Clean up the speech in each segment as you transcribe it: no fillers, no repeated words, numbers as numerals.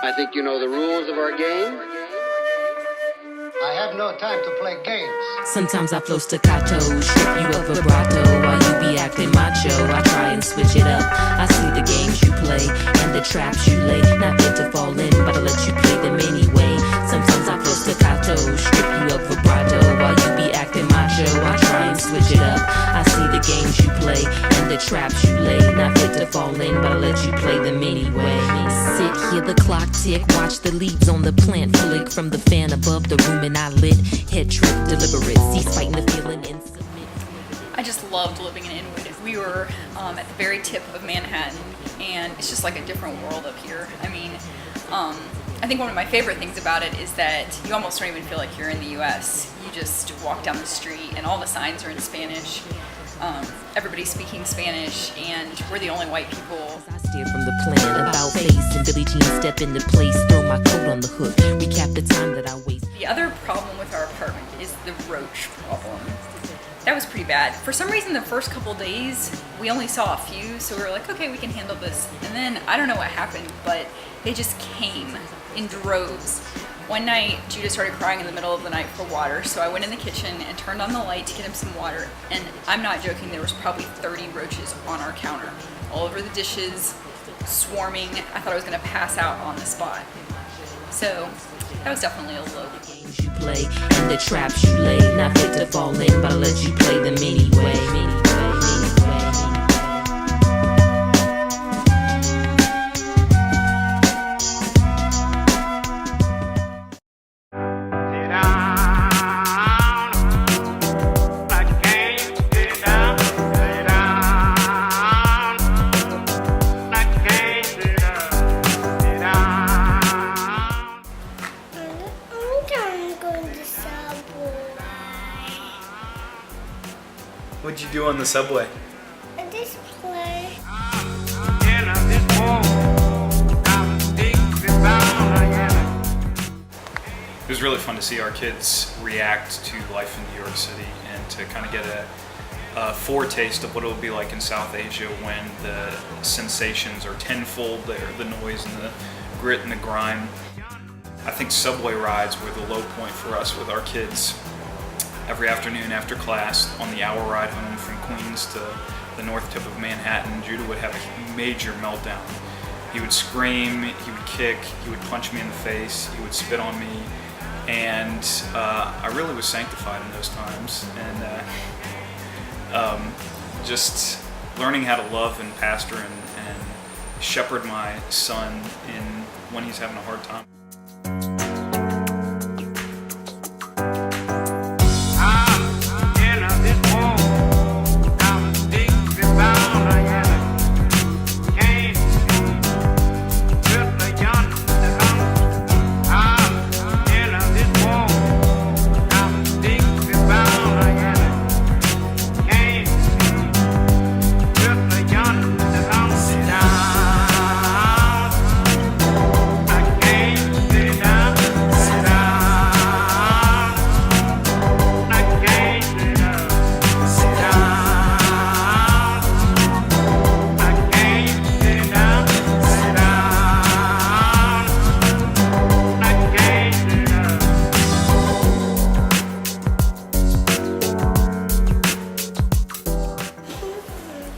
I think you know the rules of our game. I have no time to play games. Sometimes I flow staccato, strip you of vibrato while you be acting macho. I try and switch it up. I see the games you play and the traps you lay. Not meant to fall in, but I let you play them anyway. Sometimes I flow staccato, strip you of vibrato while you be acting macho. I try and switch it up. I see the games you play and the traps you lay. Not meant to fall in, but I let you play them anyway. Sit, hear the clock tick, watch the leaves on the plant flick from the fan above the room and I lit. Head trip, deliberate, cease fighting the feeling and submit. I just loved living in Inwood. We were at the very tip of Manhattan, and it's just like a different world up here. I mean, I think one of my favorite things about it is that you almost don't even feel like you're in the US. You just walk down the street and all the signs are in Spanish. Everybody's speaking Spanish, and we're the only white people. I steer from the plan about face and Billie Jean step into place, throw my coat on the hook, recap the time that I waste. The other problem with our apartment is the roach problem. That was pretty bad. For some reason, the first couple days, we only saw a few, so we were like, okay, we can handle this. And then, I don't know what happened, but they just came in droves. One night, Judah started crying in the middle of the night for water, so I went in the kitchen and turned on the light to get him some water, and I'm not joking, there was probably 30 roaches on our counter, all over the dishes, swarming. I thought I was gonna pass out on the spot. So, that was definitely a low. Games you play and the traps you lay, not fit to fall in, but I let you play them anyway. What'd you do on the subway? I just play. It was really fun to see our kids react to life in New York City and to kind of get a foretaste of what it will be like in South Asia when the sensations are tenfold there, the noise and the grit and the grime. I think subway rides were the low point for us with our kids. Every afternoon after class, on the hour ride home from Queens to the north tip of Manhattan, Judah would have a major meltdown. He would scream, he would kick, he would punch me in the face, he would spit on me, and I really was sanctified in those times. And just learning how to love and pastor and shepherd my son when he's having a hard time.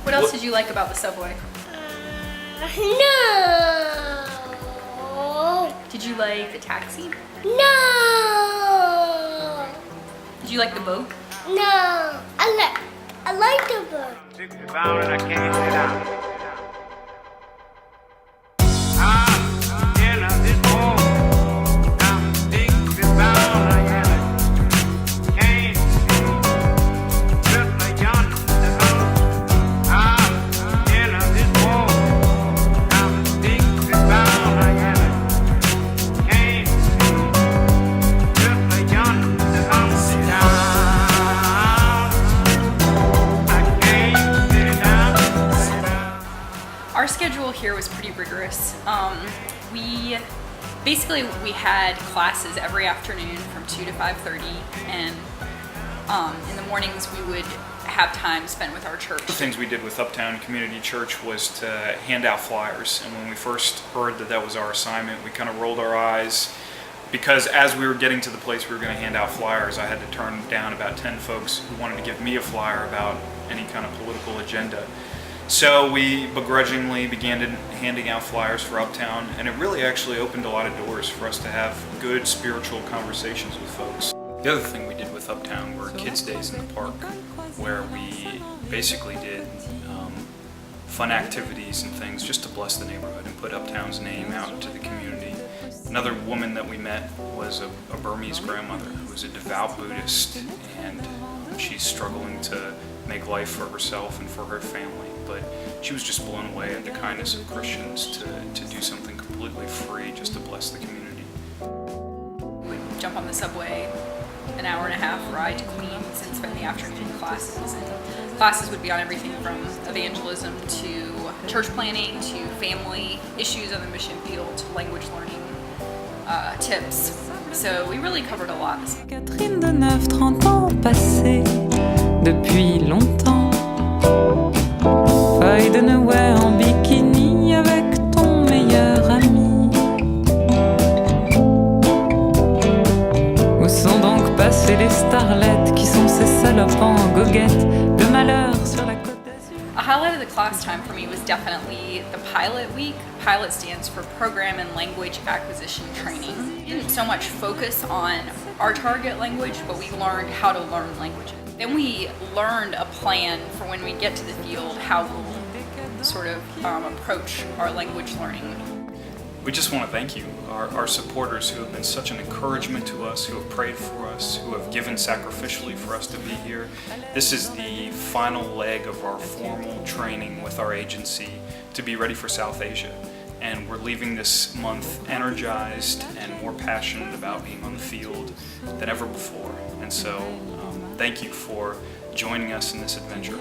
What else did you like about the subway? No. Did you like the taxi? No. Did you like the boat? No. I like the book. Our schedule here was pretty rigorous. We had classes every afternoon from 2 to 5:30, and in the mornings we would have time spent with our church. The things we did with Uptown Community Church was to hand out flyers, and when we first heard that that was our assignment, we kind of rolled our eyes, because as we were getting to the place we were going to hand out flyers, I had to turn down about 10 folks who wanted to give me a flyer about any kind of political agenda. So we begrudgingly began handing out flyers for Uptown, and it really actually opened a lot of doors for us to have good spiritual conversations with folks. The other thing we did with Uptown were kids' days in the park, where we basically did fun activities and things just to bless the neighborhood and put Uptown's name out into the community. Another woman that we met was a Burmese grandmother who was a devout Buddhist, and she's struggling to make life for herself and for her family, but she was just blown away at the kindness of Christians to do something completely free just to bless the community. We would jump on the subway, an hour and a half ride to Queens, and spend the afternoon in classes. And classes would be on everything from evangelism to church planning to family issues on the mission field to language learning tips. So we really covered a lot. Catherine de 9-30 ans passés depuis longtemps. Feuille de Noël en bikini avec ton meilleur ami. Où sont donc passées les starlettes qui sont ces salopes en goguettes de malheur sur la côte d'Azur? A highlight of the class time for me was definitely the pilot week. Pilot stands for Program and Language Acquisition Training. We didn't so much focus on our target language, but we learned how to learn languages. Then we learned a plan for when we get to the field, how we'll sort of approach our language learning. We just want to thank you, our supporters who have been such an encouragement to us, who have prayed for us, who have given sacrificially for us to be here. This is the final leg of our formal training with our agency to be ready for South Asia. And we're leaving this month energized and more passionate about being on the field than ever before. And so, thank you for joining us in this adventure.